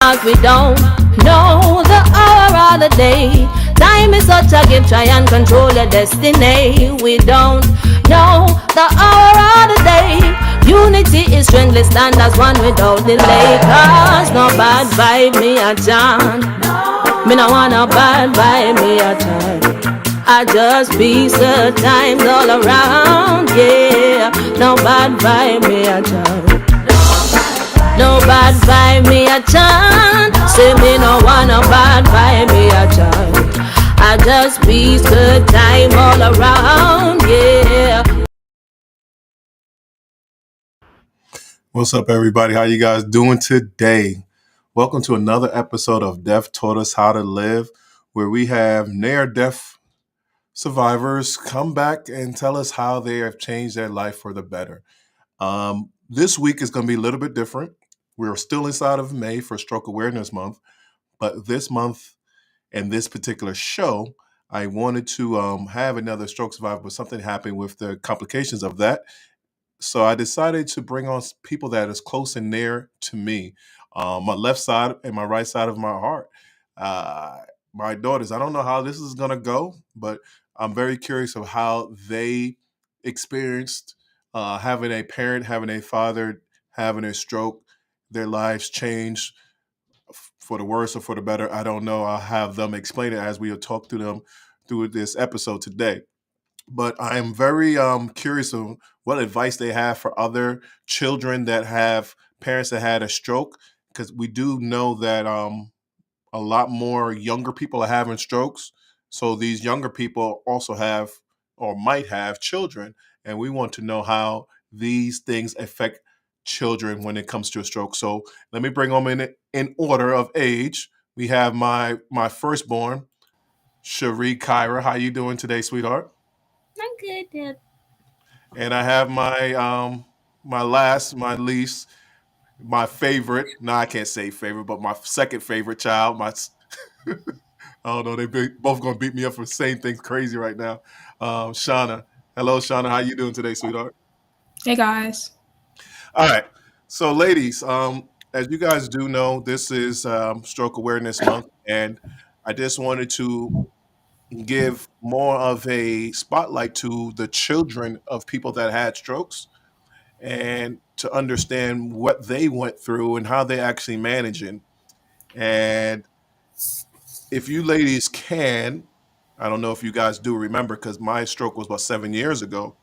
We don't know the hour or the day. Time is such a gift, try and control your destiny. We don't know the hour or the day. Unity is strength, let's stand as one without delay. Cause no bad vibe me a chant. Me no want no bad vibe me a chant. I just peace the times all around, yeah. No bad vibe me a chant. No bad vibe me a chant. Say me no want no bad vibe me a chant. I just peace good time all around, yeah. What's up, everybody? How you guys doing today? Welcome to another episode of Death Taught Us How to Live, where we have near-death survivors come back and tell us how they have changed their life for the better. This week is going to be a little bit different. We're still inside of May for Stroke Awareness Month, but this month and this particular show, I wanted to have another stroke survivor, but something happened with the complications of that. So I decided to bring on people that is close and near to me, my left side and my right side of my heart. Uh, my daughters, I don't know how this is going to go, but I'm very curious of how they experienced having a parent, having a father, having a stroke, their lives changed for the worse or for the better. I don't know. I'll have them explain it as we talk to them through this episode today. But I am very curious of what advice they have for other children that have parents that had a stroke, because we do know that a lot more younger people are having strokes. So these younger people also have or might have children, and we want to know how these things affect children when it comes to a stroke. So let me bring them in order of age. We have my firstborn, Cherie Kyra. How you doing today, sweetheart? I'm good, Dad. And I have my last, my least, my favorite. No, I can't say favorite, but my second favorite child. I don't know. Both gonna beat me up for the same things. Crazy right now. Shana. Hello, Shana. How you doing today, sweetheart? Hey guys. All right. So, ladies, as you guys do know, this is Stroke Awareness Month, and I just wanted to give more of a spotlight to the children of people that had strokes and to understand what they went through and how they actually managing. And if you ladies can, I don't know if you guys do remember because my stroke was about 7 years ago.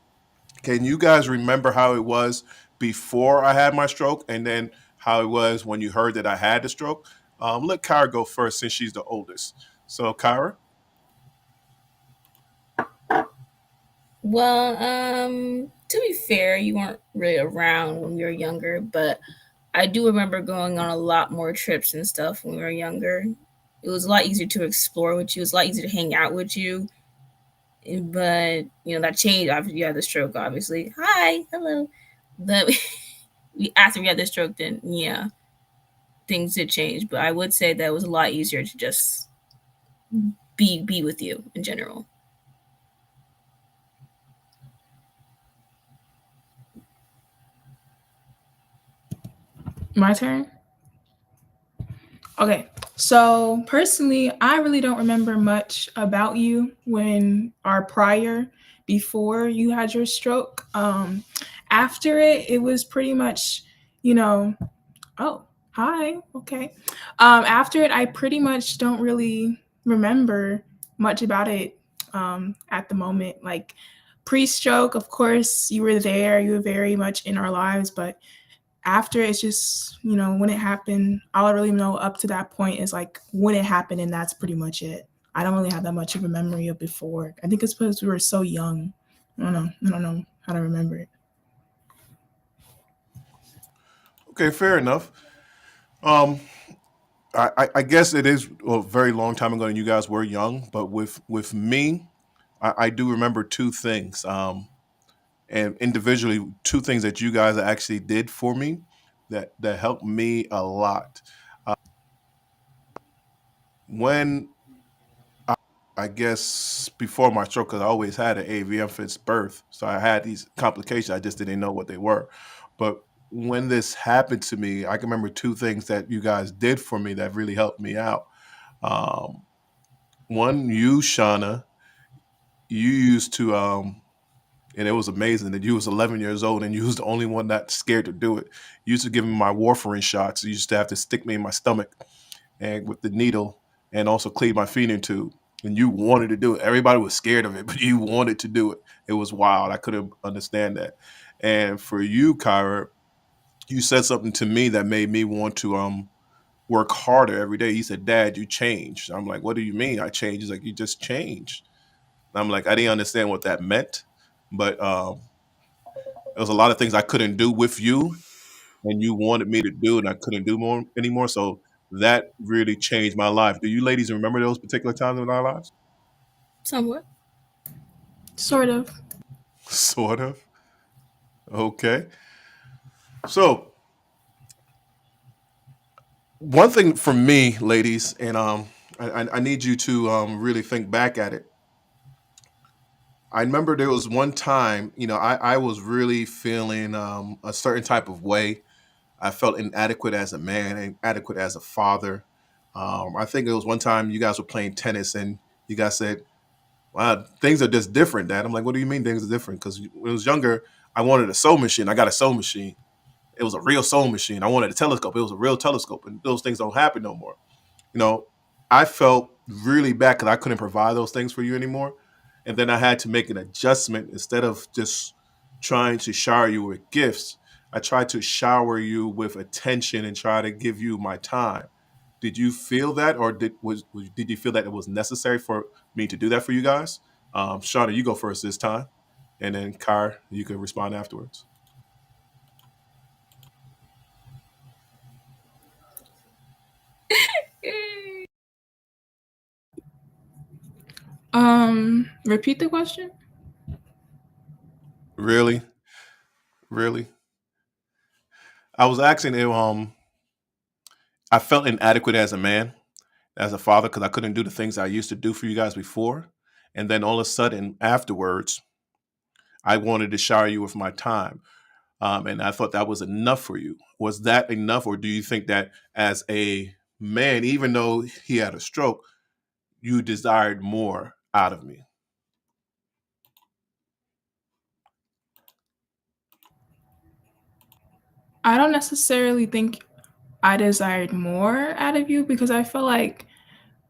Can you guys remember how it was before I had my stroke and then how it was when you heard that I had the stroke? Let Kyra go first since she's the oldest. So, Kyra? Well, to be fair, you weren't really around when we were younger, but I do remember going on a lot more trips and stuff when we were younger. It was a lot easier to explore with you. It was a lot easier to hang out with you. But that changed after you had the stroke. Obviously, hi, hello. But we after we had the stroke, then yeah, things did change. But I would say that it was a lot easier to just be with you in general. My turn? Okay. So, personally, I really don't remember much about you when our prior before you had your stroke. After it was pretty much, you know, oh, hi. Okay. After it, I pretty much don't really remember much about it at the moment. Like pre-stroke, of course, you were there. You were very much in our lives, but after it's just when it happened, all I really know up to that point is like when it happened, and that's pretty much it. I don't really have that much of a memory of before. I think it's because we were so young. I don't know how to remember it. Okay, fair enough. Um, I guess it is a very long time ago and you guys were young, but with me, I do remember two things. And individually, two things that you guys actually did for me that helped me a lot. When I guess before my stroke, because I always had an AVM since birth, so I had these complications. I just didn't know what they were. But when this happened to me, I can remember two things that you guys did for me that really helped me out. Um, One, you, Shauna, you used to, and it was amazing that you was 11 years old and you was the only one not scared to do it. You used to give me my warfarin shots. You used to have to stick me in my stomach and with the needle and also clean my feeding tube. And you wanted to do it. Everybody was scared of it, but you wanted to do it. It was wild. I couldn't understand that. And for you, Kyra, you said something to me that made me want to work harder every day. He said, "Dad, you changed." I'm like, "What do you mean I changed?" He's like, "You just changed." And I'm like, I didn't understand what that meant, but there was a lot of things I couldn't do with you, and you wanted me to do, and I couldn't do more anymore. So that really changed my life. Do you ladies remember those particular times in our lives? Somewhat. Sort of. Sort of. Okay. So one thing for me, ladies, and I need you to really think back at it. I remember there was one time, I was really feeling a certain type of way. I felt inadequate as a man, inadequate as a father. I think it was one time you guys were playing tennis and you guys said, "Wow, things are just different, Dad." I'm like, "What do you mean things are different?" Because when I was younger, I wanted a sewing machine. I got a sewing machine. It was a real sewing machine. I wanted a telescope. It was a real telescope. And those things don't happen no more. you know, I felt really bad because I couldn't provide those things for you anymore. And then I had to make an adjustment instead of just trying to shower you with gifts. I tried to shower you with attention and try to give you my time. Did you feel that, or did you feel that it was necessary for me to do that for you guys? Shauna, you go first this time, and then Kyra, you can respond afterwards. Repeat the question. Really, really, I was asking if I felt inadequate as a man, as a father, because I couldn't do the things I used to do for you guys before. And then all of a sudden, afterwards, I wanted to shower you with my time. And I thought that was enough for you. Was that enough? Or do you think that as a man, even though he had a stroke, you desired more out of me? I don't necessarily think I desired more out of you because I feel like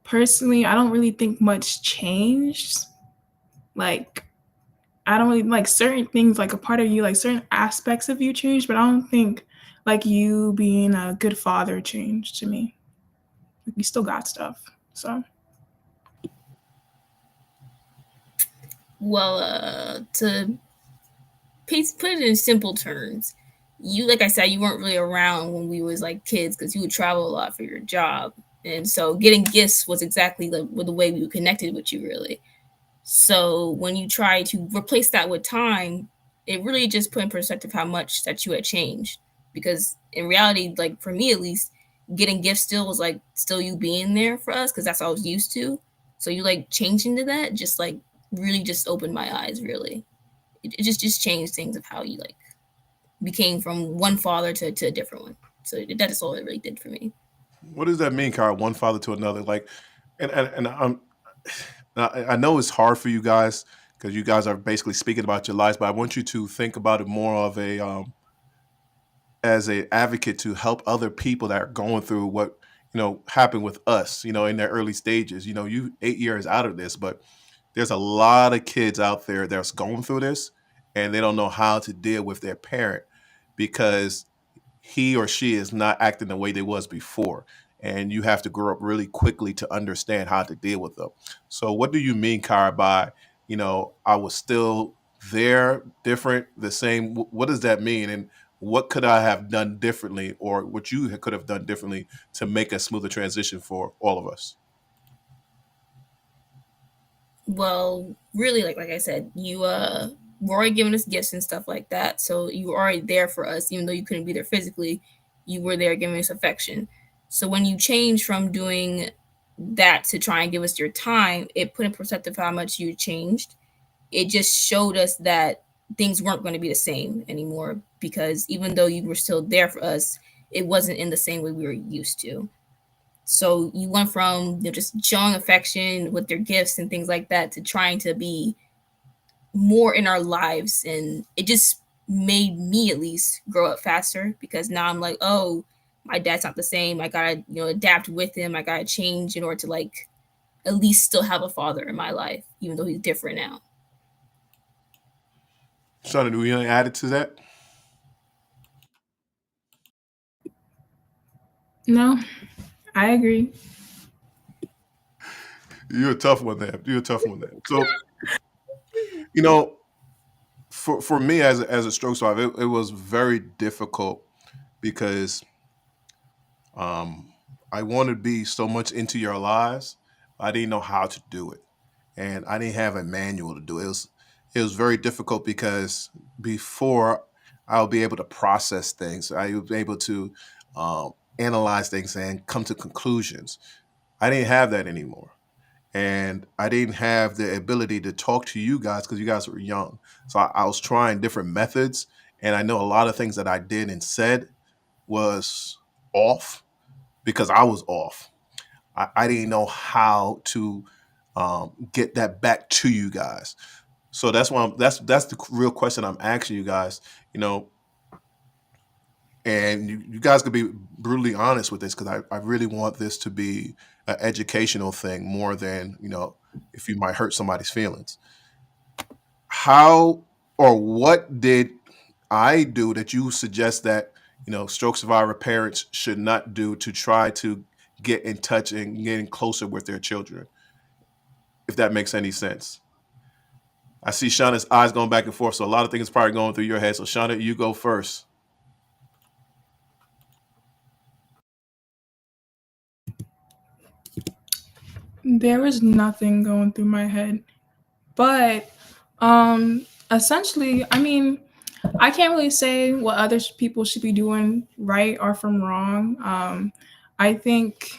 personally, I don't really think much changed. Like, I don't really like certain things, like a part of you, like certain aspects of you changed, but I don't think like you being a good father changed to me. Like, we still got stuff. So Well, to put it in simple terms, you, like I said, you weren't really around when we was like kids because you would travel a lot for your job, and so getting gifts was exactly the way we connected with you, really. So when you try to replace that with time, it really just put in perspective how much that you had changed. Because in reality, like for me at least, getting gifts still was like still you being there for us because that's what I was used to. So you like changing to that just like really just opened my eyes. Really, it just changed things of how you like became from one father to a different one. So that is all it really did for me. What does that mean, Kyra? One father to another? Like, and I know it's hard for you guys because you guys are basically speaking about your lives, but I want you to think about it more of a as a advocate to help other people that are going through what happened with us, in their early stages. You 8 years out of this, but there's a lot of kids out there that's going through this and they don't know how to deal with their parent because he or she is not acting the way they was before, and you have to grow up really quickly to understand how to deal with them. So what do you mean, Kyra, by I was still there, different, the same? What does that mean, and what could I have done differently, or what you could have done differently to make a smoother transition for all of us? Well, really, like I said, you were already giving us gifts and stuff like that. So you were already there for us, even though you couldn't be there physically. You were there giving us affection. So when you change from doing that to try and give us your time, it put in perspective how much you changed. It just showed us that things weren't going to be the same anymore, because even though you were still there for us, it wasn't in the same way we were used to. So you went from, just showing affection with their gifts and things like that to trying to be more in our lives, and it just made me at least grow up faster, because now I'm like, oh, my dad's not the same. I gotta, adapt with him. I gotta change in order to like at least still have a father in my life, even though he's different now. Shana, do we add it to that? No, I agree. You're a tough one there. You're a tough one there. So, you know, for me as a stroke survivor, it was very difficult because I wanted to be so much into your lives. I didn't know how to do it, and I didn't have a manual to do it. It was very difficult because before I'll be able to process things, I would be able to analyze things and come to conclusions. I didn't have that anymore. And I didn't have the ability to talk to you guys because you guys were young. So I was trying different methods, and I know a lot of things that I did and said was off because I was off. I didn't know how to get that back to you guys. So that's why that's the real question I'm asking you guys. You know, and you guys could be brutally honest with this because I really want this to be an educational thing more than if you might hurt somebody's feelings. How or what did I do that you suggest that stroke survivor parents should not do to try to get in touch and getting closer with their children, if that makes any sense? I see Shauna's eyes going back and forth, so a lot of things probably going through your head. So Shauna, you go first. There was nothing going through my head. But essentially, I mean, I can't really say what other people should be doing right or from wrong. I think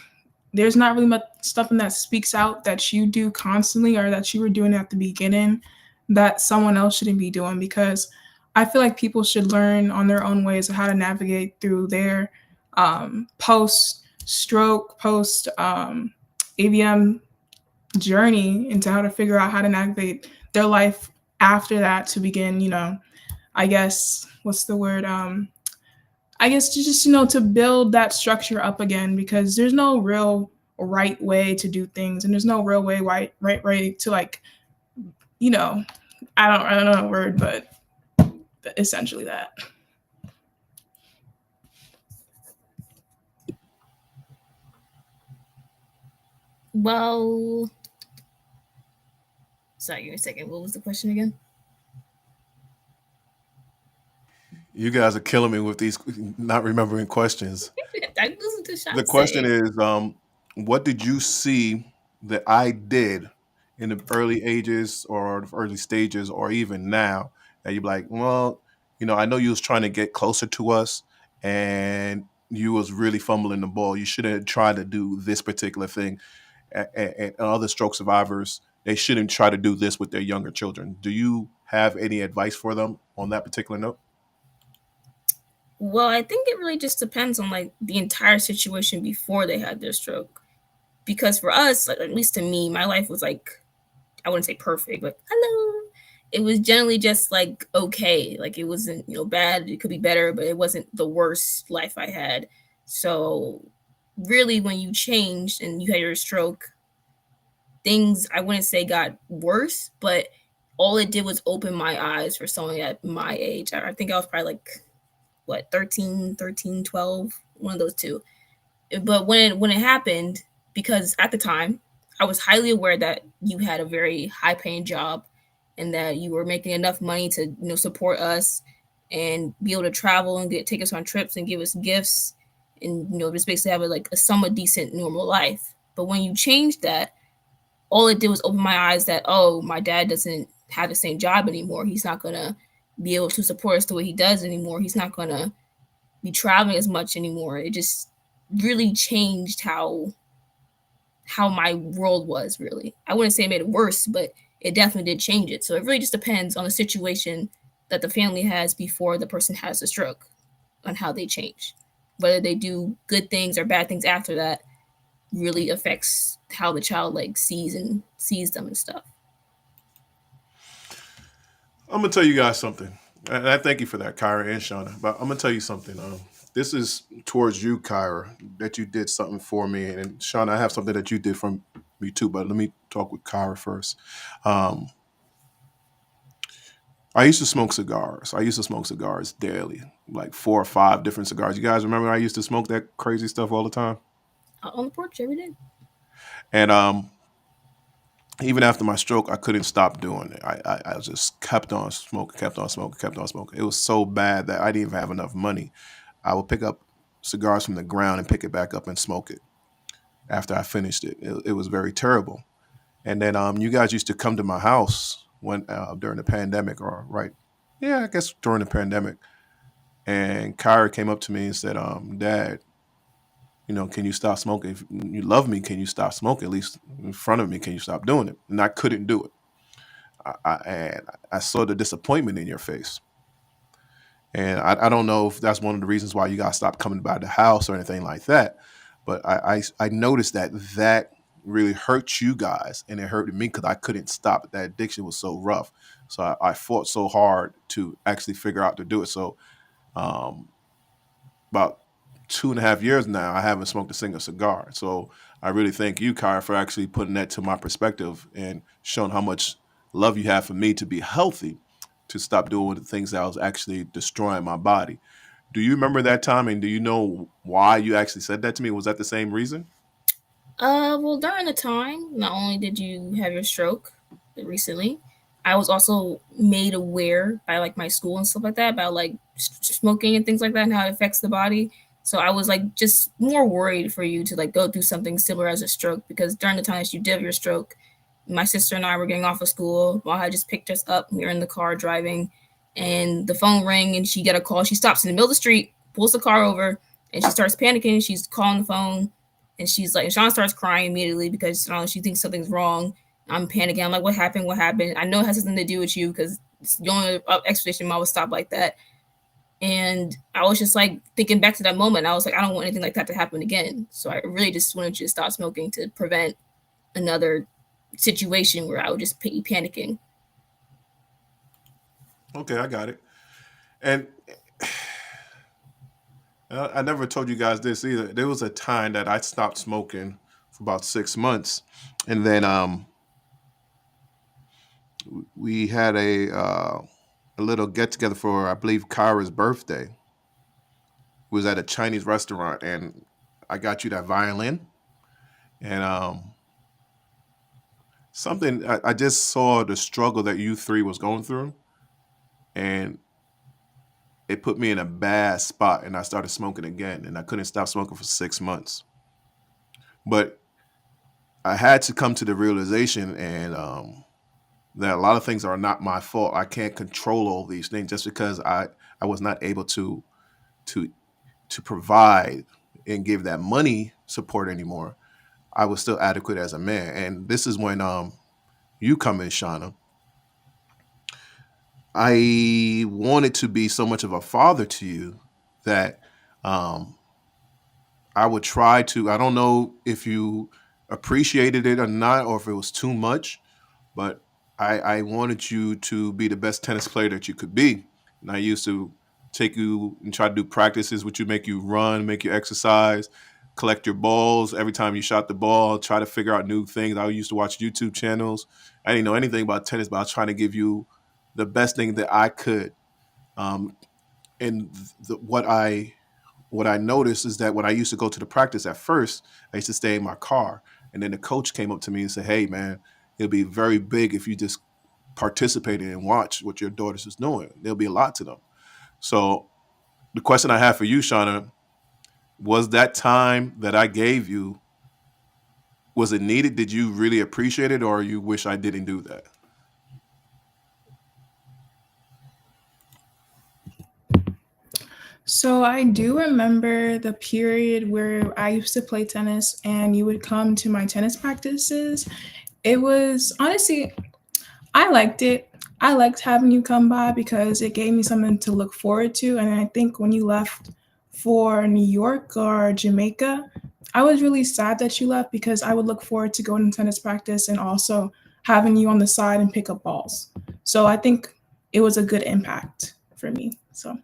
there's not really much stuff that speaks out that you do constantly or that you were doing at the beginning that someone else shouldn't be doing, because I feel like people should learn on their own ways of how to navigate through their post stroke, post AVM journey into how to figure out how to navigate their life after that to begin, I guess, what's the word? I guess to just, to build that structure up again, because there's no real right way to do things. And there's no real right way to like, I don't know the word, but essentially that. Well, sorry, give me a second. What was the question again? You guys are killing me with these not remembering questions. I listened to Sean The question is, what did you see that I did in the early ages or the early stages or even now that you're like, well, I know you was trying to get closer to us and you was really fumbling the ball. You should have tried to do this particular thing. And other stroke survivors, they shouldn't try to do this with their younger children. Do you have any advice for them on that particular note? Well, I think it really just depends on like the entire situation before they had their stroke. Because for us, like, at least to me, my life was like, I wouldn't say perfect, but hello. It was generally just like okay. Like it wasn't, bad. It could be better, but it wasn't the worst life I had. So really when you changed and you had your stroke, things I wouldn't say got worse, but all it did was open my eyes for someone at my age. I think I was probably like what 13, 12, one of those two. But when it happened, because at the time I was highly aware that you had a very high paying job and that you were making enough money to support us and be able to travel and take us on trips and give us gifts and just basically have a somewhat decent normal life. But when you changed that, all it did was open my eyes that, oh, my dad doesn't have the same job anymore. He's not gonna be able to support us the way he does anymore. He's not gonna be traveling as much anymore. It just really changed how my world was. Really, I wouldn't say it made it worse, but it definitely did change it. So it really just depends on the situation that the family has before the person has a stroke, on how they change. Whether they do good things or bad things after that really affects how the child like sees them and stuff. I'm gonna tell you guys something, and I thank you for that, Kyra and Shana. But I'm gonna tell you something. This is towards you, Kyra, that you did something for me, and Shana, I have something that you did for me too. But let me talk with Kyra first. Um, I used to smoke cigars. I used to smoke cigars daily, like 4 or 5 different cigars. You guys remember I used to smoke that crazy stuff all the time? Out on the porch every day. And even after my stroke, I couldn't stop doing it. I just kept on smoking, kept on smoking, kept on smoking. It was so bad that I didn't even have enough money. I would pick up cigars from the ground and pick it back up and smoke it after I finished it. It was very terrible. And then you guys used to come to my house when during the pandemic, or right? Yeah, I guess during the pandemic. And Kyra came up to me and said, "Dad, can you stop smoking? If you love me, can you stop smoking? At least in front of me, can you stop doing it?" And I couldn't do it. And I saw the disappointment in your face. And I don't know if that's one of the reasons why you guys stopped coming by the house or anything like that. But I noticed that really hurt you guys, and it hurt me because I couldn't stop it. That addiction was so rough. So I fought so hard to actually figure out to do it. So um, about 2.5 years now, I haven't smoked a single cigar. So I really thank you, Kyra, for actually putting that to my perspective and showing how much love you have for me to be healthy, to stop doing the things that was actually destroying my body. Do you remember that time, and do you know why you actually said that to me? Was that the same reason? Well, during the time, not only did you have your stroke recently, I was also made aware by like my school and stuff like that about like smoking and things like that and how it affects the body. So I was like just more worried for you to like go through something similar as a stroke, because during the time that you did have your stroke, my sister and I were getting off of school while I just picked us up. We were in the car driving, and the phone rang, and she got a call. She stops in the middle of the street, pulls the car over, and she starts panicking. She's calling the phone, and she's like, and Sean starts crying immediately because she thinks something's wrong. I'm panicking. I'm like, what happened? What happened? I know it has something to do with you, because it's the only explanation mom would stop like that. And I was just like thinking back to that moment. I was like, I don't want anything like that to happen again. So I really just wanted you to stop smoking to prevent another situation where I would just be panicking. Okay, I got it. And I never told you guys this either. There was a time that I stopped smoking for about 6 months, and then we had a little get together for, I believe, Kyra's birthday. It was at a Chinese restaurant, and I got you that violin, and something I just saw the struggle that you three was going through, and it put me in a bad spot, and I started smoking again, and I couldn't stop smoking for 6 months. But I had to come to the realization, and that a lot of things are not my fault. I can't control all these things just because I was not able to to provide and give that money support anymore. I was still adequate as a man, and this is when you come in, Shauna. I wanted to be so much of a father to you that um, I would try to. I don't know if you appreciated it or not, or if it was too much, but I wanted you to be the best tennis player that you could be. And I used to take you and try to do practices which would make you run, make you exercise, collect your balls every time you shot the ball, try to figure out new things. I used to watch YouTube channels. I didn't know anything about tennis, but I was trying to give you the best thing that I could. Um, and what I noticed is that when I used to go to the practice at first, I used to stay in my car. And then the coach came up to me and said, "Hey, man, it'll be very big if you just participated and watch what your daughters is doing. There'll be a lot to them." So the question I have for you, Shauna, was that time that I gave you, was it needed? Did you really appreciate it, or you wish I didn't do that? So I do remember the period where I used to play tennis and you would come to my tennis practices. It was honestly, I liked it. I liked having you come by because it gave me something to look forward to. And I think when you left for New York or Jamaica, I was really sad that you left because I would look forward to going to tennis practice and also having you on the side and pick up balls. So I think it was a good impact for me. So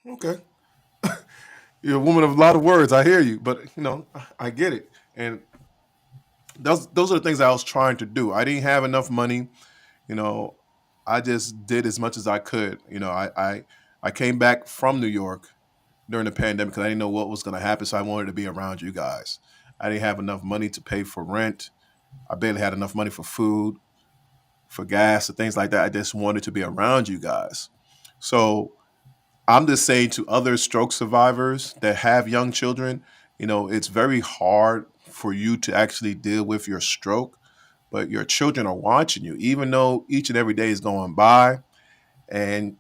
Okay. You're a woman of a lot of words. I hear you, but I get it. And those are the things I was trying to do. I didn't have enough money. You know, I just did as much as I could. I came back from New York during the pandemic because I didn't know what was going to happen. So I wanted to be around you guys. I didn't have enough money to pay for rent. I barely had enough money for food, for gas, and things like that. I just wanted to be around you guys. So I'm just saying to other stroke survivors that have young children, it's very hard for you to actually deal with your stroke, but your children are watching you, even though each and every day is going by and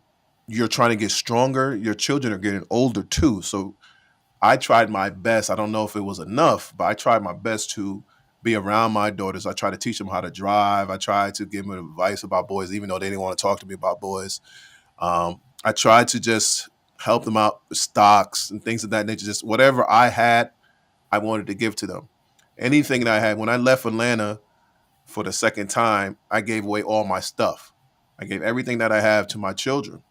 you're trying to get stronger. Your children are getting older too. So I tried my best. I don't know if it was enough, but I tried my best to be around my daughters. I tried to teach them how to drive. I tried to give them advice about boys, even though they didn't want to talk to me about boys. I tried to just help them out with stocks and things of that nature. Just whatever I had, I wanted to give to them. Anything that I had. When I left Atlanta for the second time, I gave away all my stuff. I gave everything that I have to my children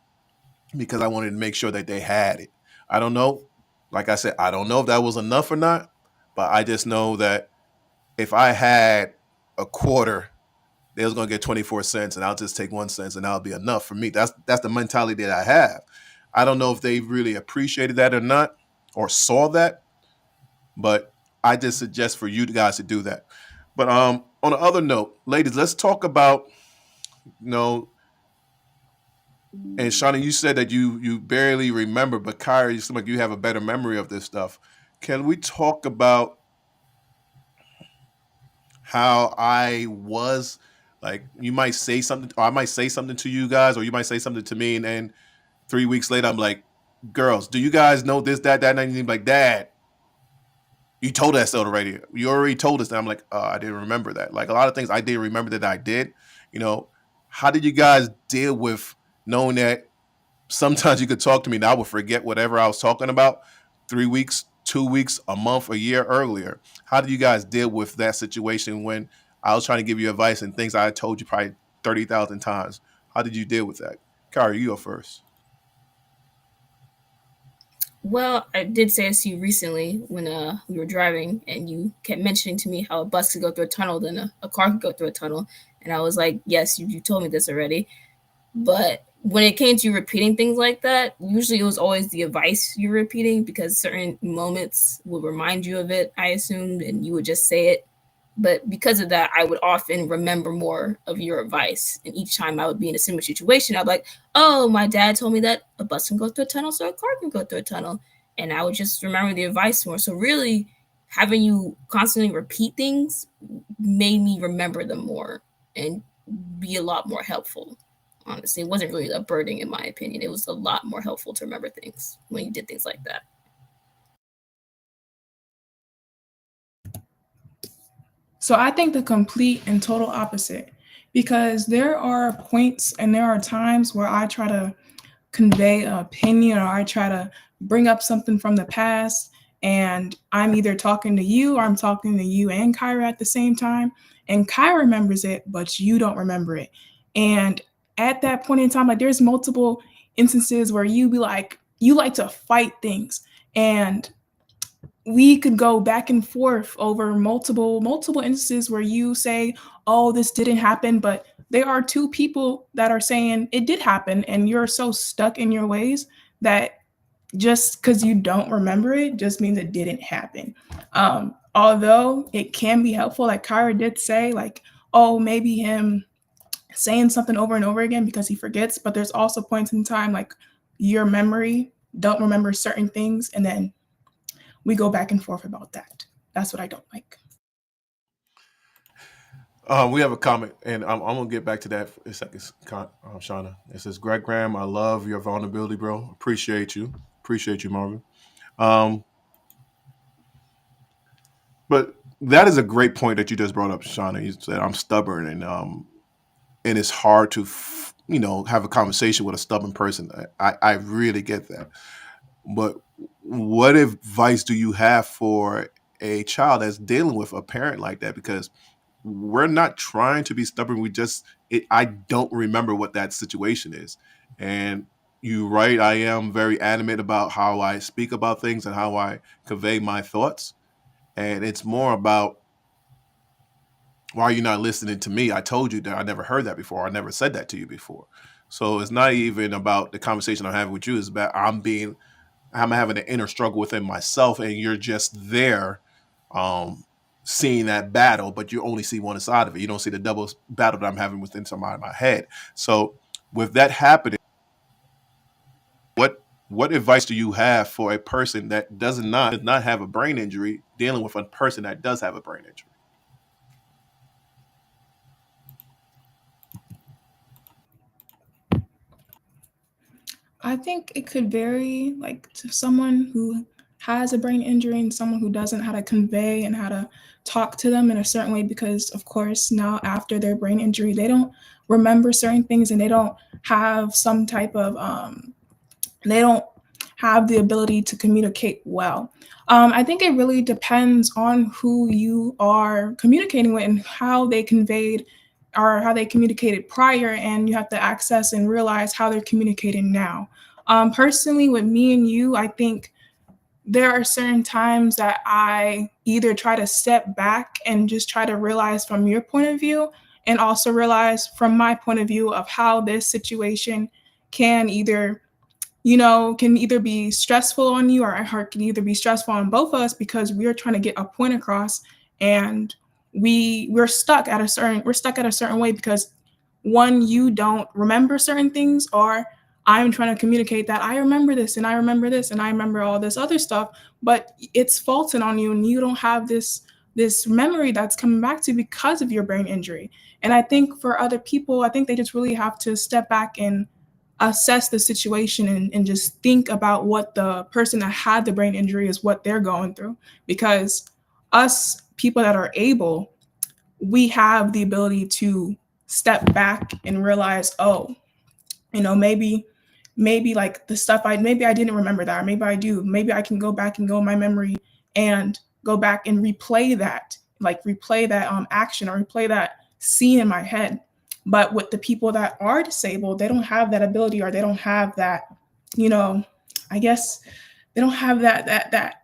because I wanted to make sure that they had it. I don't know. Like I said, I don't know if that was enough or not, but I just know that if I had a quarter, they was gonna get 24 cents and I'll just take 1 cent and that'll be enough for me. That's the mentality that I have. I don't know if they really appreciated that or not or saw that, but I just suggest for you guys to do that. But on the other note, ladies, let's talk about, and Shana, you said that you barely remember, but Kyra, you seem like you have a better memory of this stuff. Can we talk about how I was, like, you might say something, or I might say something to you guys, or you might say something to me, and then 3 weeks later, I'm like, girls, do you guys know this, that, and you're like, Dad, you told us already. You already told us that. I'm like, I didn't remember that. Like a lot of things I didn't remember that I did. How did you guys deal with knowing that sometimes you could talk to me and I would forget whatever I was talking about 3 weeks, 2 weeks, a month, a year earlier? How do you guys deal with that situation when I was trying to give you advice and things I told you probably 30,000 times? How did you deal with that? Kyra, you go first. Well, I did say this to you recently when we were driving, and you kept mentioning to me how a bus could go through a tunnel, then a car could go through a tunnel, and I was like, "Yes, you told me this already." But when it came to repeating things like that, usually it was always the advice you're repeating because certain moments would remind you of it, I assumed, and you would just say it. But because of that, I would often remember more of your advice. And each time I would be in a similar situation, I'd be like, oh, my dad told me that a bus can go through a tunnel, so a car can go through a tunnel. And I would just remember the advice more. So really having you constantly repeat things made me remember them more and be a lot more helpful. Honestly, it wasn't really a burden in my opinion. It was a lot more helpful to remember things when you did things like that. So I think the complete and total opposite, because there are points and there are times where I try to convey an opinion or I try to bring up something from the past, and I'm either talking to you or I'm talking to you and Kyra at the same time, and Kyra remembers it, but you don't remember it. And at that point in time, like there's multiple instances where you be like, you like to fight things, and we could go back and forth over multiple instances where you say, oh, this didn't happen, but there are two people that are saying it did happen, and you're so stuck in your ways that just because you don't remember it just means it didn't happen. Although it can be helpful, like Kyra did say, like, oh, maybe him saying something over and over again because he forgets, but there's also points in time like your memory don't remember certain things, and then we go back and forth about that. That's what I don't like. We have a comment, and I'm gonna get back to that for a second, Shauna. It says, "Greg Graham, I love your vulnerability, bro. Appreciate you, Marvin." Um, but that is a great point that you just brought up, Shauna. You said I'm stubborn, and it's hard to have a conversation with a stubborn person. I really get that. But what advice do you have for a child that's dealing with a parent like that? Because we're not trying to be stubborn. I don't remember what that situation is. And you're right. I am very adamant about how I speak about things and how I convey my thoughts. And it's more about, why are you not listening to me? I told you that I never heard that before. I never said that to you before. So it's not even about the conversation I'm having with you. It's about I'm having an inner struggle within myself, and you're just there, um, seeing that battle, but you only see one side of it. You don't see the double battle that I'm having within my head. So with that happening, what advice do you have for a person that does not have a brain injury dealing with a person that does have a brain injury? I think it could vary, like to someone who has a brain injury and someone who doesn't, how to convey and how to talk to them in a certain way. Because, of course, now after their brain injury, they don't remember certain things and they don't have some type of, they don't have the ability to communicate well. I think it really depends on who you are communicating with and how they conveyed or how they communicated prior, and you have to access and realize how they're communicating now. Personally, with me and you, I think there are certain times that I either try to step back and just try to realize from your point of view, and also realize from my point of view of how this situation can either can either be stressful on you, or can either be stressful on both of us, because we are trying to get a point across, and we're stuck at a certain way because one, you don't remember certain things, or I'm trying to communicate that I remember this and I remember this and I remember all this other stuff, but it's faulting on you and you don't have this memory that's coming back to you because of your brain injury. And I think for other people, I think they just really have to step back and assess the situation, and just think about what the person that had the brain injury is, what they're going through. Because us people that are able, we have the ability to step back and realize, oh, maybe like the stuff maybe I didn't remember that, or maybe I do. Maybe I can go back and go in my memory and go back and replay that action, or replay that scene in my head. But with the people that are disabled, they don't have that ability, or they don't have that, you know, I guess they don't have that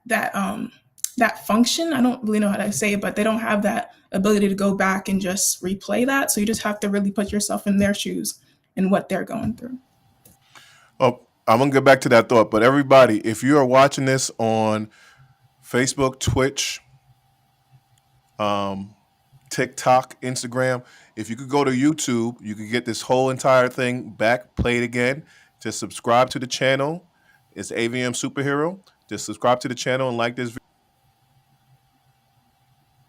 function. I don't really know how to say it, but they don't have that ability to go back and just replay that. So you just have to really put yourself in their shoes and what they're going through. Oh, I'm gonna get back to that thought, but everybody, if you are watching this on Facebook, Twitch, TikTok, Instagram, if you could go to YouTube, you could get this whole entire thing back, play it again. Just subscribe to the channel. It's AVM Superhero. Just subscribe to the channel and like this video.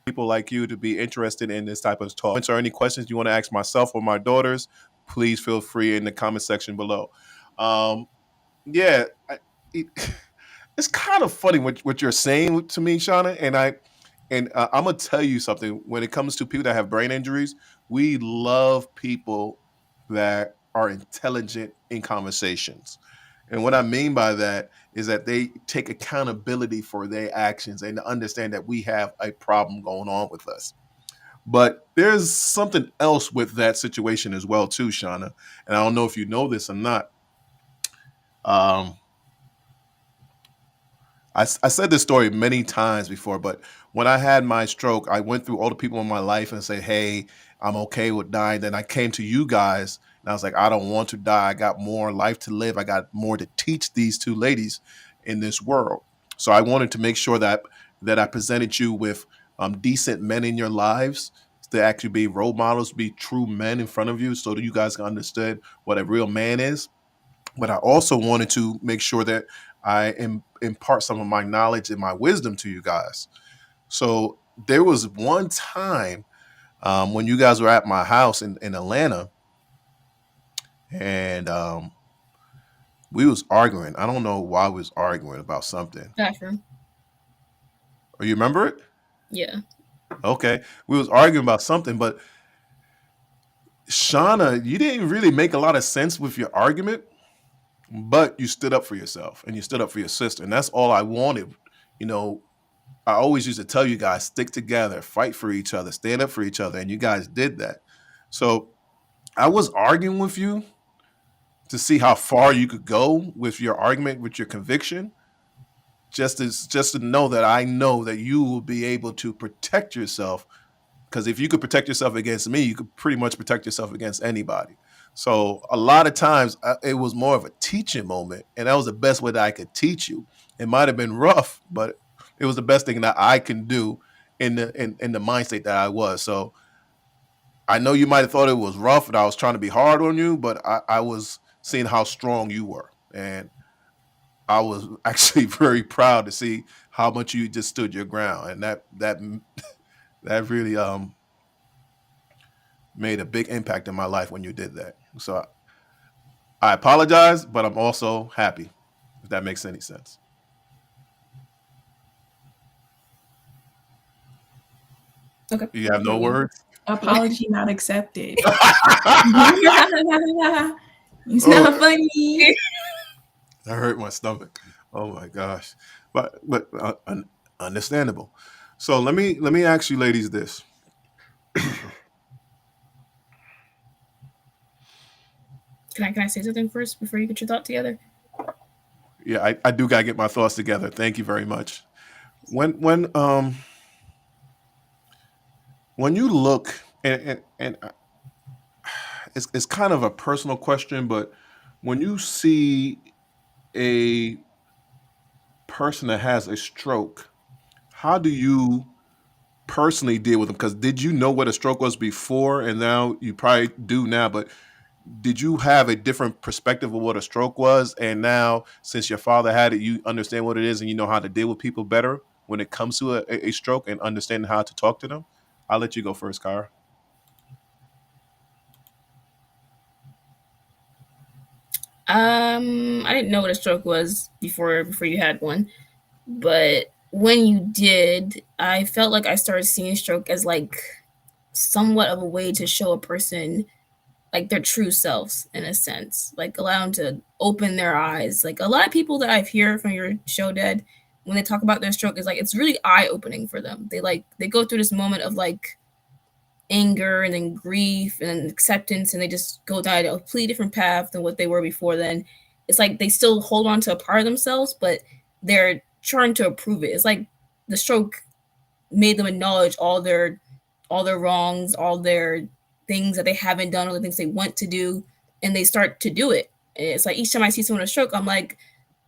People like you to be interested in this type of talk. Or any questions you want to ask myself or my daughters, please feel free in the comment section below. Yeah, it's kind of funny what you're saying to me, Shauna, and I'm gonna tell you something. When it comes to people that have brain injuries, we love people that are intelligent in conversations. And what I mean by that is that they take accountability for their actions and understand that we have a problem going on with us. But there's something else with that situation as well, too, Shauna. And I don't know if you know this or not. Um, I said this story many times before, but when I had my stroke, I went through all the people in my life and said, hey, I'm okay with dying. Then I came to you guys and I was like, I don't want to die. I got more life to live. I got more to teach these two ladies in this world. So I wanted to make sure that I presented you with decent men in your lives to actually be role models, be true men in front of you so that you guys can understand what a real man is. But I also wanted to make sure that I impart some of my knowledge and my wisdom to you guys. So there was one time when you guys were at my house in Atlanta, and we was arguing. I don't know why we was arguing about something. Bathroom. Or you remember it? Yeah. Okay, we was arguing about something, but Shauna, you didn't really make a lot of sense with your argument, but you stood up for yourself and you stood up for your sister, and that's all I wanted. You know, I always used to tell you guys, stick together, fight for each other, stand up for each other, and you guys did that. So I was arguing with you to see how far you could go with your argument, with your conviction, just to know that I know that you will be able to protect yourself. Because if you could protect yourself against me, you could pretty much protect yourself against anybody. So a lot of times it was more of a teaching moment, and that was the best way that I could teach you. It might have been rough, but it was the best thing that I can do in the mind state that I was. So I know you might have thought it was rough and I was trying to be hard on you, but I was seeing how strong you were, and I was actually very proud to see how much you just stood your ground, and that really made a big impact in my life when you did that. So I apologize, but I'm also happy, if that makes any sense. Okay. You have no words? Apology not accepted. It's Oh, not funny. that hurt my stomach. Oh my gosh. But understandable. So let me ask you ladies this. Can I say something first before you get your thought together? Yeah, I do gotta get my thoughts together. Thank you very much. When you look and it's kind of a personal question, but when you see a person that has a stroke, how do you personally deal with them? Because did you know what a stroke was before, and now you probably do now, but did you have a different perspective of what a stroke was, and now since your father had it, you understand what it is and you know how to deal with people better when it comes to a stroke and understanding how to talk to them? I'll let you go first, Kyra. I didn't know what a stroke was before you had one, but when you did, I felt like I started seeing stroke as like somewhat of a way to show a person like their true selves in a sense, like allow them to open their eyes. Like a lot of people that I've heard from your show, Dead, when they talk about their stroke, is like it's really eye opening for them. They go through this moment of like anger and then grief and then acceptance, and they just go down a completely different path than what they were before then. It's like they still hold on to a part of themselves, but they're trying to improve it. It's like the stroke made them acknowledge all their wrongs, all their things that they haven't done, all the things they want to do, and they start to do it. And it's like each time I see someone with a stroke, I'm like,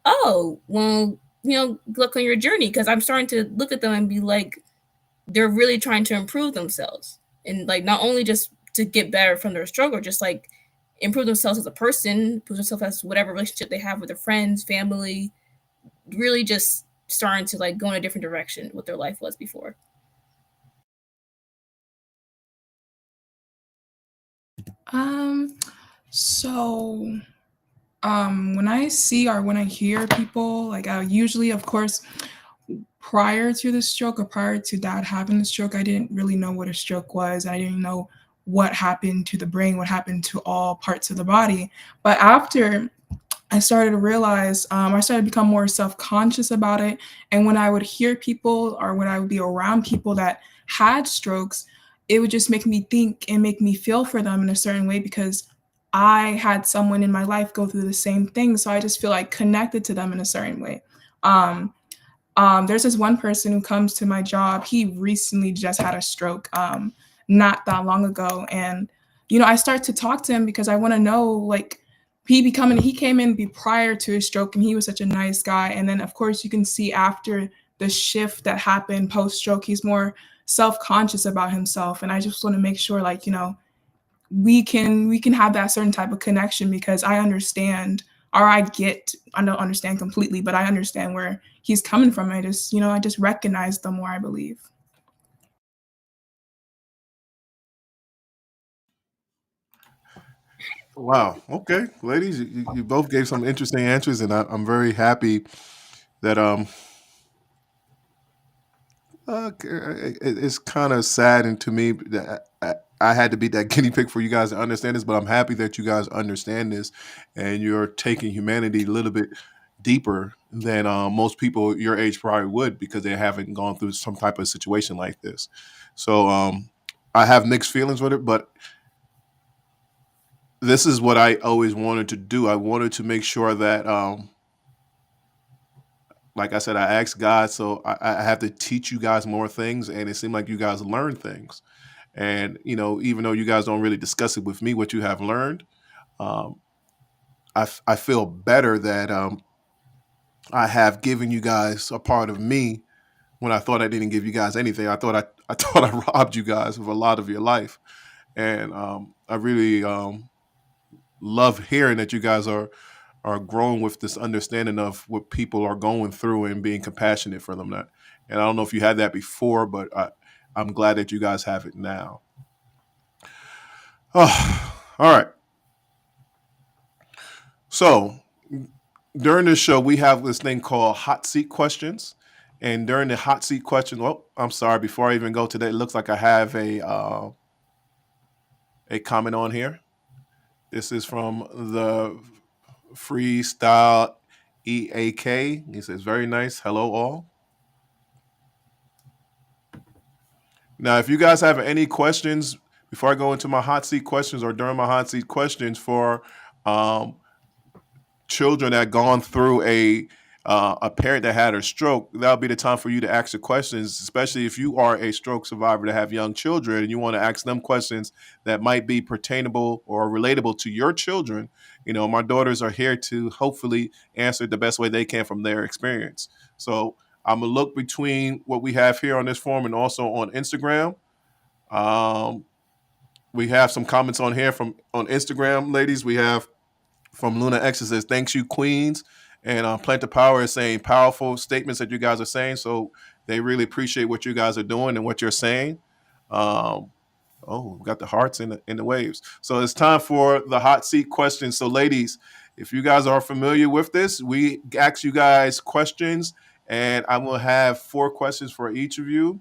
oh, well, good luck on your journey, because I'm starting to look at them and be like, they're really trying to improve themselves, and like not only just to get better from their struggle, just like improve themselves as a person, improve themselves as whatever relationship they have with their friends, family, really just starting to like go in a different direction what their life was before. Um, so when I see or when I hear people, like I usually, of course, prior to the stroke or prior to dad having the stroke, I didn't really know what a stroke was. I didn't know what happened to the brain, what happened to all parts of the body. But after I started to realize, I started to become more self conscious about it. And when I would hear people or when I would be around people that had strokes, it would just make me think and make me feel for them in a certain way because I had someone in my life go through the same thing. So I just feel like connected to them in a certain way. Um, there's this one person who comes to my job. He recently just had a stroke not that long ago. And, I start to talk to him because I want to know, like, he came in prior to his stroke and he was such a nice guy. And then, of course, you can see after the shift that happened post stroke, he's more self conscious about himself. And I just want to make sure, like, we can have that certain type of connection because I understand or I don't understand completely, but I understand where he's coming from. I just recognize them more, I believe. Wow. Okay, ladies, you both gave some interesting answers, and I'm very happy that It's kind of saddening to me that I had to be that guinea pig for you guys to understand this, but I'm happy that you guys understand this and you're taking humanity a little bit deeper than most people your age probably would because they haven't gone through some type of situation like this. So I have mixed feelings with it, but this is what I always wanted to do. I wanted to make sure that like I said, I asked God, so I have to teach you guys more things, and it seemed like you guys learn things. And even though you guys don't really discuss it with me, what you have learned, um, I feel better that I have given you guys a part of me when I thought I didn't give you guys anything. I thought I thought I robbed you guys of a lot of your life, and I really love hearing that you guys are growing with this understanding of what people are going through and being compassionate for them. And I don't know if you had that before, but I'm glad that you guys have it now. Oh, all right. So during this show, we have this thing called hot seat questions. And during the hot seat question, well, I'm sorry. Before I even go to that, it looks like I have a comment on here. This is from the Freestyle EAK. He says, "Very nice. Hello, all." Now, if you guys have any questions before I go into my hot seat questions or during my hot seat questions for um, children that gone through a parent that had a stroke, that'll be the time for you to ask the questions, especially if you are a stroke survivor that have young children and you want to ask them questions that might be pertainable or relatable to your children. My daughters are here to hopefully answer the best way they can from their experience. So I'm gonna look between what we have here on this forum and also on Instagram. Um, we have some comments on here from on Instagram, ladies. We have from Luna X says, "Thanks you, Queens," and Plant the Power is saying powerful statements that you guys are saying. So they really appreciate what you guys are doing and what you're saying. Um, oh, we got the hearts in the waves. So it's time for the hot seat questions. So, ladies, if you guys are familiar with this, we ask you guys questions, and I will have 4 questions for each of you.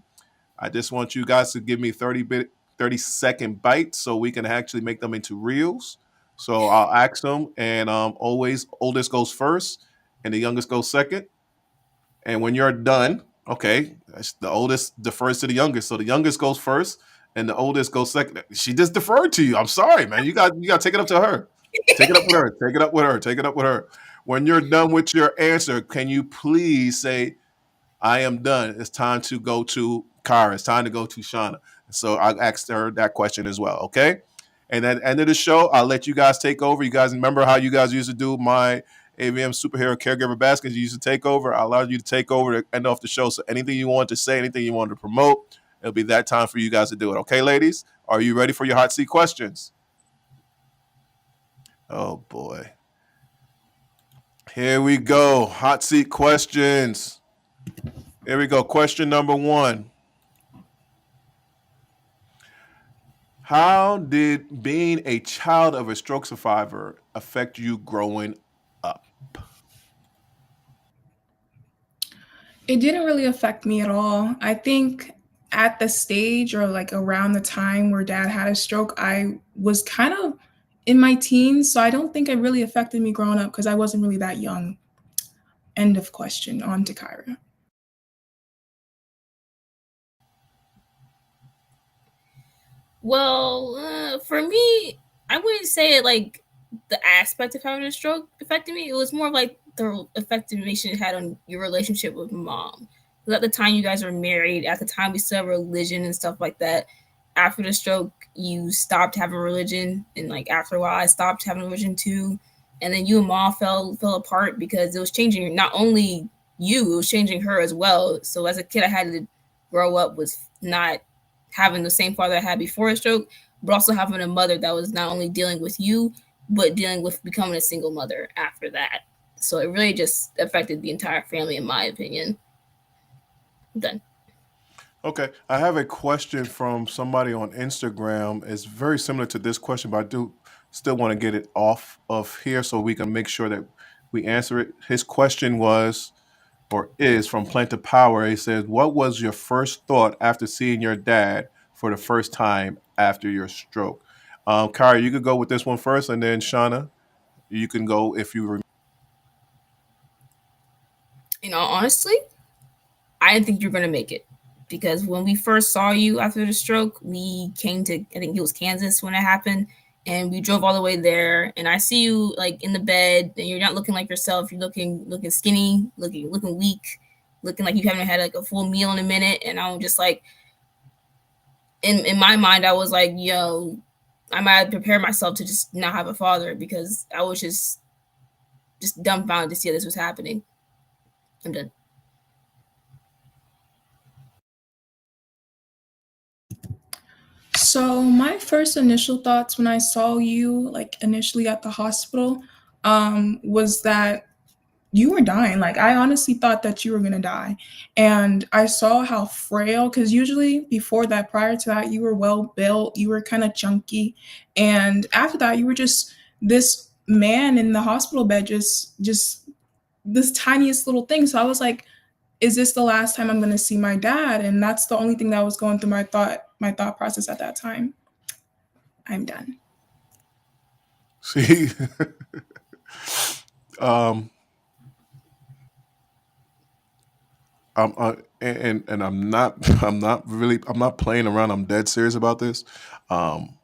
I just want you guys to give me 30-second bites so we can actually make them into reels. So I'll ask them, and always oldest goes first, and the youngest goes second. And when you're done, okay, the oldest defers to the youngest. So the youngest goes first, and the oldest goes second. She just deferred to you. I'm sorry, man. You got to take it up to her. Take it up with her. Take it up with her. Take it up with her. When you're done with your answer, can you please say, "I am done. It's time to go to Kyra. It's time to go to Shana." So I asked her that question as well. Okay. And at the end of the show, I'll let you guys take over. You guys remember how you guys used to do my AVM Superhero Caregiver Baskets? You used to take over. I allowed you to take over to end off the show. So anything you want to say, anything you want to promote, it'll be that time for you guys to do it. Okay, ladies? Are you ready for your hot seat questions? Oh, boy. Here we go. Hot seat questions. Here we go. Question number 1. How did being a child of a stroke survivor affect you growing up? It didn't really affect me at all. I think at the stage or like around the time where dad had a stroke, I was kind of in my teens. So I don't think it really affected me growing up because I wasn't really that young. End of question. On to Kyra. Well, for me, I wouldn't say like the aspect of having a stroke affected me. It was more of like the affectation it had on your relationship with mom. 'Cause at the time you guys were married, at the time we still have religion and stuff like that. After the stroke, you stopped having religion, and like after a while, I stopped having religion too. And then you and mom fell apart because it was changing not only you, it was changing her as well. So as a kid, I had to grow up with not having the same father I had before a stroke, but also having a mother that was not only dealing with you, but dealing with becoming a single mother after that. So it really just affected the entire family, in my opinion. Done. Okay, I have a question from somebody on Instagram. It's very similar to this question, but I do still want to get it off of here so we can make sure that we answer it. His question was, or is from Planted Power. He says, "What was your first thought after seeing your dad for the first time after your stroke?" Kyra, you could go with this one first, and then Shana, you can go if you remember. Honestly, I didn't think you were gonna make it because when we first saw you after the stroke, we came to, I think it was Kansas when it happened, and we drove all the way there. And I see you like in the bed, and you're not looking like yourself. You're looking skinny, looking weak, looking like you haven't had like a full meal in a minute. And I'm just like, in my mind, I was like, yo, I might prepare myself to just not have a father because I was just dumbfounded to see this was happening. I'm done. So my first initial thoughts when I saw you, like initially at the hospital, was that you were dying. Like I honestly thought that you were gonna die, and I saw how frail. Because usually before that, prior to that, you were well built, you were kind of chunky, and after that, you were just this man in the hospital bed, just this tiniest little thing. So I was like, is this the last time I'm gonna see my dad? And that's the only thing that was going through my thought process at that time. I'm done. See, um, and I'm not I'm not playing around. I'm dead serious about this. Um,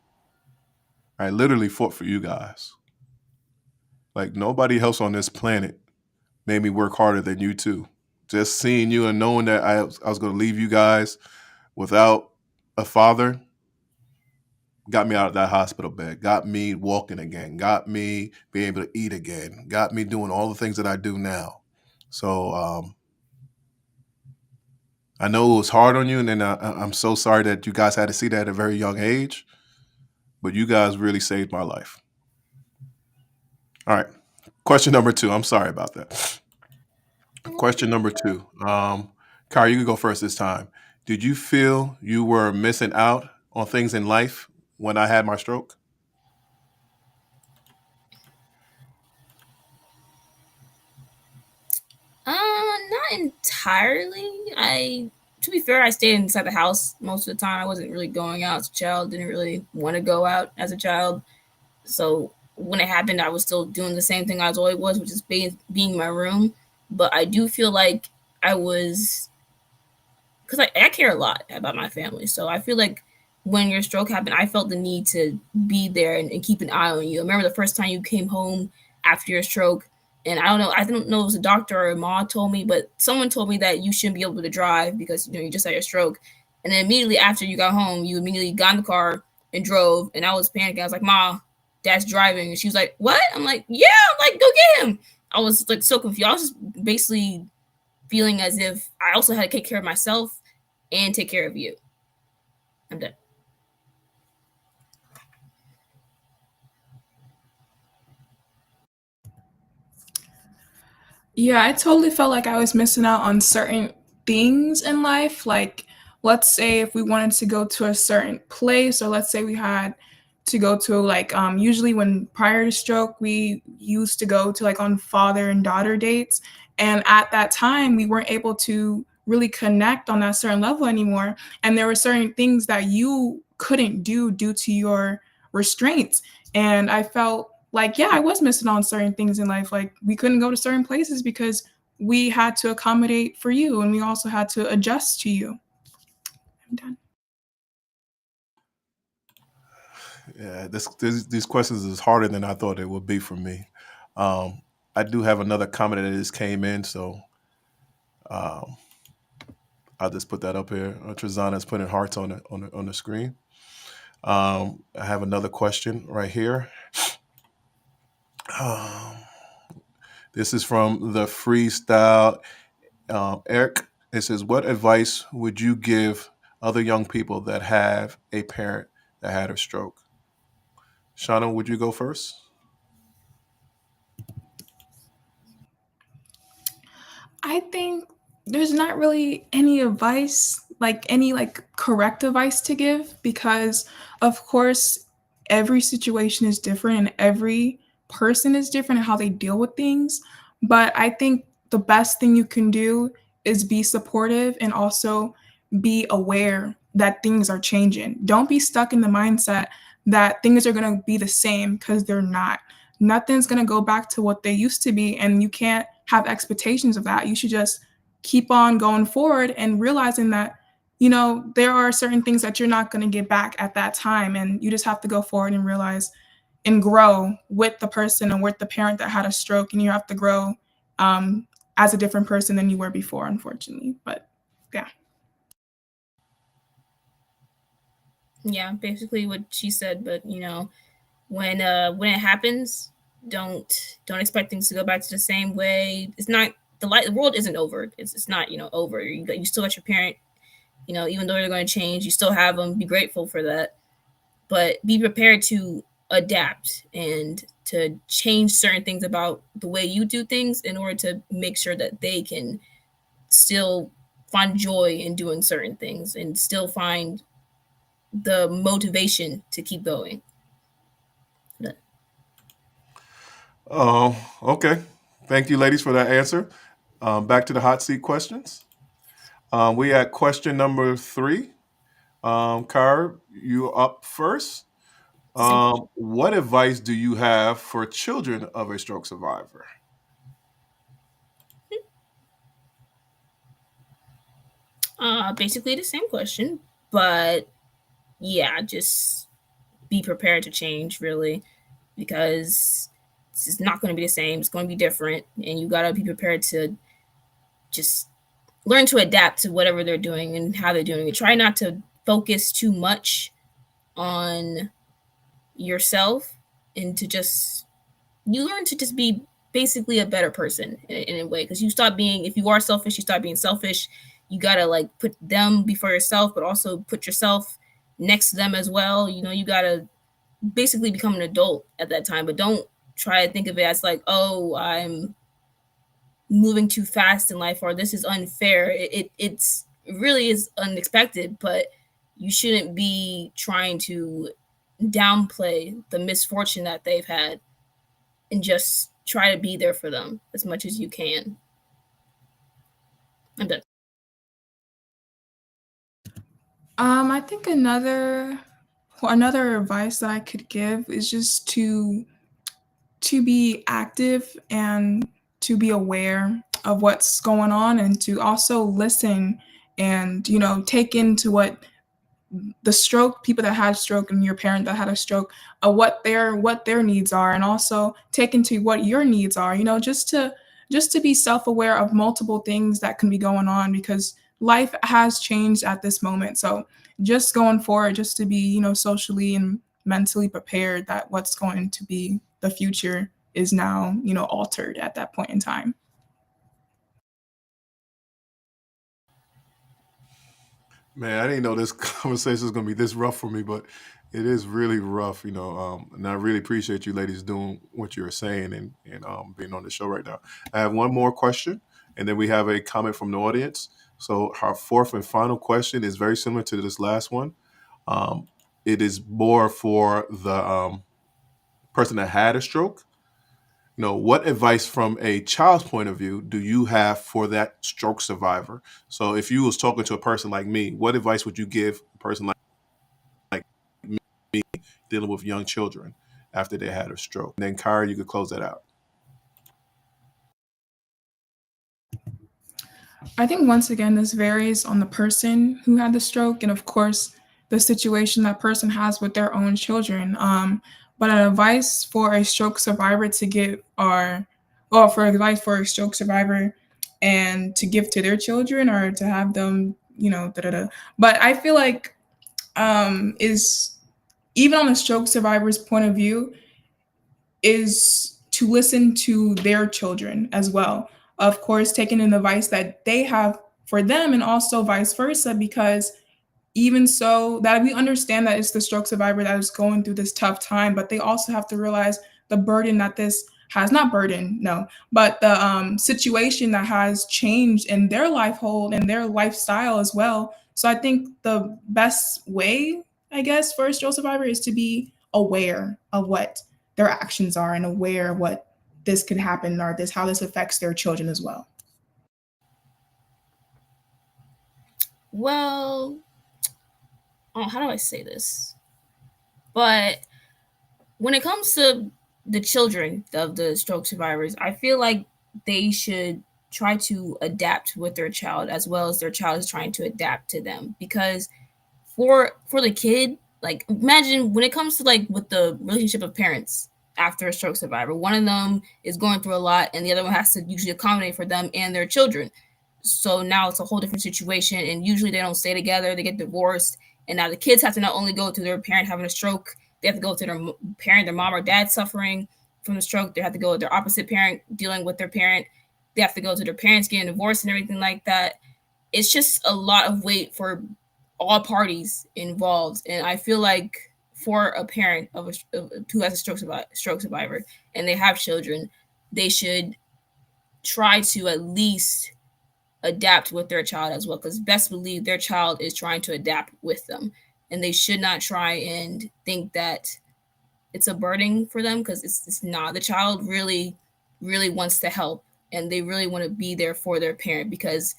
I literally fought for you guys. Like nobody else on this planet made me work harder than you two. Just seeing you and knowing that I was going to leave you guys without a father got me out of that hospital bed, got me walking again, got me being able to eat again, got me doing all the things that I do now. So I know it was hard on you, and then I'm so sorry that you guys had to see that at a very young age, but you guys really saved my life. All right. Question number two. I'm sorry about that. Question number two. Kyle, you can go first this time. Did you feel you were missing out on things in life when I had my stroke? Not entirely. To be fair, I stayed inside the house most of the time. I wasn't really going out as a child. Didn't really want to go out as a child. So when it happened, I was still doing the same thing I was always was, which is being in my room. But I do feel like I was, because I care a lot about my family. So I feel like when your stroke happened, I felt the need to be there and keep an eye on you. I remember the first time you came home after your stroke, and I don't know if it was a doctor or a mom told me, but someone told me that you shouldn't be able to drive because you just had your stroke. And then immediately after you got home, you immediately got in the car and drove, and I was panicking. I was like, "Ma, Dad's driving," and she was like, "What?" I'm like, "Yeah," I'm like, "Go get him." I was like so confused. I was just basically feeling as if I also had to take care of myself and take care of you. I'm done. Yeah, I totally felt like I was missing out on certain things in life. Like, let's say if we wanted to go to a certain place, or let's say we had to go to like usually when prior to stroke, we used to go to like on father and daughter dates. And at that time, we weren't able to really connect on that certain level anymore. And there were certain things that you couldn't do due to your restraints. And I felt like, yeah, I was missing on certain things in life. Like we couldn't go to certain places because we had to accommodate for you and we also had to adjust to you. I'm done. Yeah, these questions is harder than I thought it would be for me. Um, I do have another comment that just came in, so um, I'll just put that up here. Trezana's putting hearts on the screen. I have another question right here. Um, this is from the freestyle. Eric, it says, "What advice would you give other young people that have a parent that had a stroke?" Shauna, would you go first? I think there's not really any advice, like any like correct advice to give because of course every situation is different and every person is different in how they deal with things. But I think the best thing you can do is be supportive and also be aware that things are changing. Don't be stuck in the mindset that things are going to be the same, because they're not. Nothing's going to go back to what they used to be, and you can't have expectations of that. You should just keep on going forward and realizing that, there are certain things that you're not going to get back at that time, and you just have to go forward and realize and grow with the person and with the parent that had a stroke, and you have to grow um, as a different person than you were before, unfortunately. But yeah. Yeah, basically what she said. But when it happens, don't expect things to go back to the same way. It's not the world isn't over. It's not over. You still got your parent. Even though they're going to change, you still have them. Be grateful for that, but be prepared to adapt and to change certain things about the way you do things in order to make sure that they can still find joy in doing certain things and still find the motivation to keep going. Oh, okay. Thank you, ladies, for that answer. Back to the hot seat questions. We at question number 3. Kyra, you up first. What advice do you have for children of a stroke survivor? Basically the same question, but yeah, just be prepared to change, really, because it's not going to be the same. It's going to be different, and you got to be prepared to just learn to adapt to whatever they're doing and how they're doing it. Try not to focus too much on yourself, and to just you learn to just be basically a better person in a way, because you stop being, if you are selfish, you stop being selfish. You gotta like put them before yourself, but also put yourself next to them as well. You gotta basically become an adult at that time, but don't try to think of it as like, oh, I'm moving too fast in life, or this is unfair. It's it really is unexpected, but you shouldn't be trying to downplay the misfortune that they've had, and just try to be there for them as much as you can. I'm done. I think another advice that I could give is just to be active and to be aware of what's going on, and to also listen and take into what the stroke people that had stroke and your parent that had a stroke, what their needs are, and also take into what your needs are, just to be self-aware of multiple things that can be going on, because life has changed at this moment. So just going forward, just to be socially and mentally prepared that what's going to be the future is now altered at that point in time. Man, I didn't know this conversation was going to be this rough for me, but it is really rough, and I really appreciate you ladies doing what you're saying and being on the show right now. I have one more question, and then we have a comment from the audience. So our fourth and final question is very similar to this last one. Um, it is more for the person that had a stroke. What advice from a child's point of view do you have for that stroke survivor? So if you was talking to a person like me, what advice would you give a person like me dealing with young children after they had a stroke? And then Kyra, you could close that out. I think once again, this varies on the person who had the stroke, and of course, the situation that person has with their own children. But an advice for a stroke survivor to give are, well, for advice for a stroke survivor and to give to their children, or to have them, da da da. But I feel like is even on a stroke survivor's point of view, is to listen to their children as well. Of course, taking in the advice that they have for them, and also vice versa, because even so, that we understand that it's the stroke survivor that is going through this tough time, but they also have to realize the burden that this has, not burden, no, but the situation that has changed in their life hold and their lifestyle as well. So I think the best way, I guess, for a stroke survivor is to be aware of what their actions are, and aware of what this could happen, or this how this affects their children as well. Well, oh, how do I say this? But when it comes to the children of the stroke survivors, I feel like they should try to adapt with their child as well as their child is trying to adapt to them. Because for the kid, like imagine when it comes to like with the relationship of parents after a stroke survivor, one of them is going through a lot and the other one has to usually accommodate for them and their children. So now it's a whole different situation, and usually they don't stay together, they get divorced, and now the kids have to not only go through their parent having a stroke, they have to go to their parent, their mom or dad suffering from the stroke, they have to go with their opposite parent dealing with their parent, they have to go to their parents getting divorced and everything like that. It's just a lot of weight for all parties involved, and I feel like for a parent who has a stroke survivor and they have children, they should try to at least adapt with their child as well, because best believe their child is trying to adapt with them, and they should not try and think that it's a burden for them, because it's not. The child really wants to help, and they really want to be there for their parent, because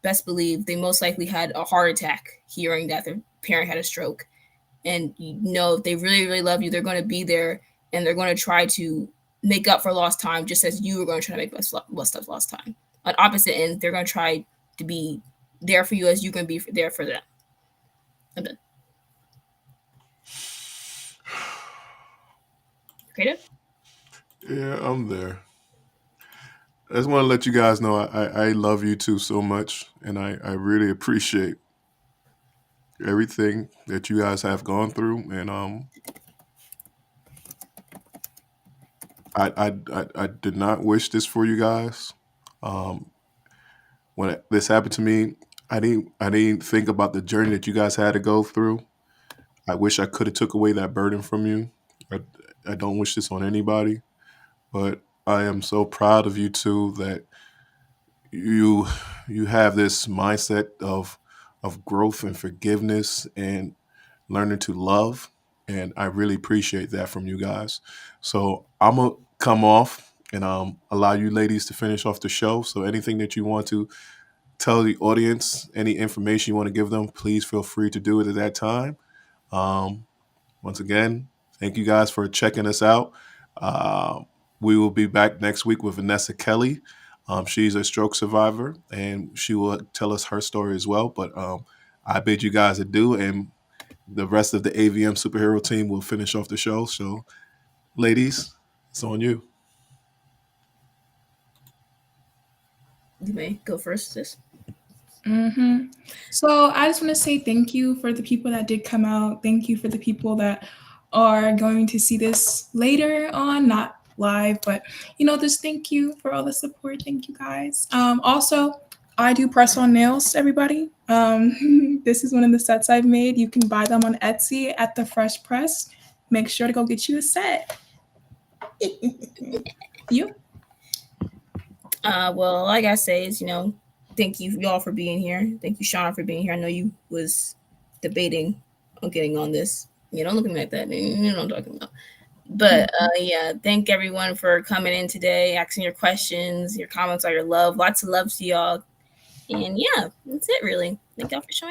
best believe they most likely had a heart attack hearing that their parent had a stroke. And you know, if they really love you, they're going to be there, and they're going to try to make up for lost time, just as you were going to try to make up lost time. On opposite ends, they're going to try to be there for you as you're going to be there for them. I'm done. Creative? Yeah, I'm there. I just want to let you guys know I love you two so much, and I really appreciate everything that you guys have gone through. And I did not wish this for you guys. When this happened to me, I didn't think about the journey that you guys had to go through. I wish I could have took away that burden from you. I, I don't wish this on anybody, but I am so proud of you two that you you have this mindset of growth and forgiveness and learning to love, and I really appreciate that from you guys. So I'm gonna come off and allow you ladies to finish off the show. So anything that you want to tell the audience, any information you want to give them, please feel free to do it at that time. Um, Once again, thank you guys for checking us out. Uh, we will be back next week with Vanessa Kelly. She's a stroke survivor, and she will tell us her story as well. But I bid you guys adieu, and the rest of the AVM Superhero team will finish off the show. So, ladies, it's on you. You may go first, sis. So I just want to say thank you for the people that did come out. Thank you for the people that are going to see this later on, not live, but just thank you for all the support. Thank you guys. Also, I do press on nails, everybody. This is one of the sets I've made. You can buy them on Etsy at the Fresh Press. Make sure to go get you a set. You? Well, like I say is, thank you y'all for being here. Thank you, Shana, for being here. I know you was debating on getting on this. Don't look at me like that. You know what I'm talking about. But yeah, thank everyone for coming in today, asking your questions, your comments, all your love. Lots of love to y'all. And yeah, that's it really. Thank y'all for showing